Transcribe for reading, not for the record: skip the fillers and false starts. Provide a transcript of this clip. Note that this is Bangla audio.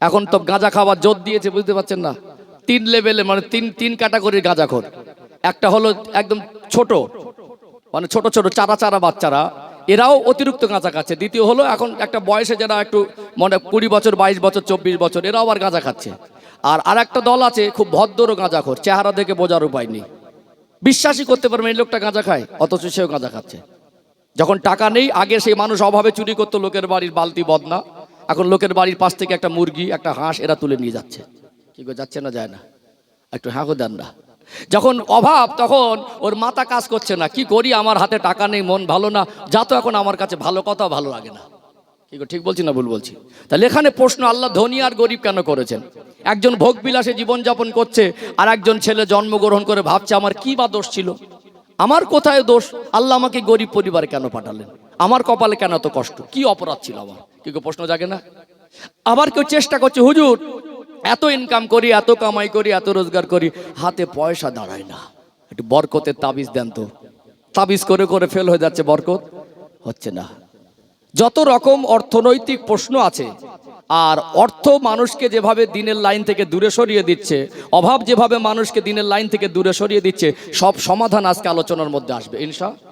এখন তো গাঁজা খাওয়ার জোর দিয়েছে, বুঝতে পারছেন না? 3 লেভেলে, মানে তিন ক্যাটাগরির গাঁজাখোর। একটা হলো একদম ছোট, মানে ছোট ছোট চারা চারা বাচ্চারা, এরাও অতিরিক্ত গাঁজা খাচ্ছে। দ্বিতীয় হলো এখন একটা বয়সে যারা একটু মানে 20 বছর 22 বছর 24 বছর, এরাও আবার গাঁজা খাচ্ছে। আর একটা দল আছে খুব ভদ্র গাঁজাখোর, চেহারা দেখে বোঝার উপায় নেই, বিশ্বাসই করতে পারবেন এই লোকটা গাঁজা খায়, অথচ সেও গাঁজা খাচ্ছে। যখন টাকা নেই, আগে সেই মানুষ অভাবে চুরি করতো লোকের বাড়ির বালতি বদনা, এখন লোকের বাড়ির পাশ থেকে একটা মুরগি একটা হাঁস এরা তুলে নিয়ে যাচ্ছে। কি করে যাচ্ছে না যায় না? একটু হাঁকো দেন না। যখন অভাব, তখন ওর মাথা কাজ করছে না, কি করি, আমার হাতে টাকা নেই, মন ভালো না, যা তো এখন আমার কাছে ভালো কথা ভালো লাগে না। কি ঠিক বলছি না ভুল বলছি? তাহলে এখানে প্রশ্ন, আল্লাহ ধনী আর গরিব কেন করেছেন? একজন ভোগ বিলাসে জীবনযাপন করছে, আর একজন ছেলে জন্মগ্রহণ করে ভাবছে আমার কি বা দোষ ছিল, আমার কোথায় দোষ, আল্লাহ আমাকে গরিব পরিবারে কেন পাঠালেন, আমার কপালে কেন এত কষ্ট, কি অপরাধ ছিল আমার? কি প্রশ্ন জাগে না? আবার কেউ চেষ্টা করছে, হুজুর এত ইনকাম করি, এত কামাই করি, এত রোজগার করি, হাতে পয়সা দাঁড়ায় না, একটু বরকতের তাবিজ দেন তো। তাবিজ করে করে ফেল হয়ে যাচ্ছে, বরকত হচ্ছে না। যত রকম অর্থনৈতিক প্রশ্ন আছে, আর অর্থ মানুষকে যেভাবে দিনের লাইন থেকে দূরে সরিয়ে দিচ্ছে, অভাব যেভাবে মানুষকে দিনের লাইন থেকে দূরে সরিয়ে দিচ্ছে, সব সমাধান আজকে আলোচনার মধ্যে আসবে ইনশাআল্লাহ।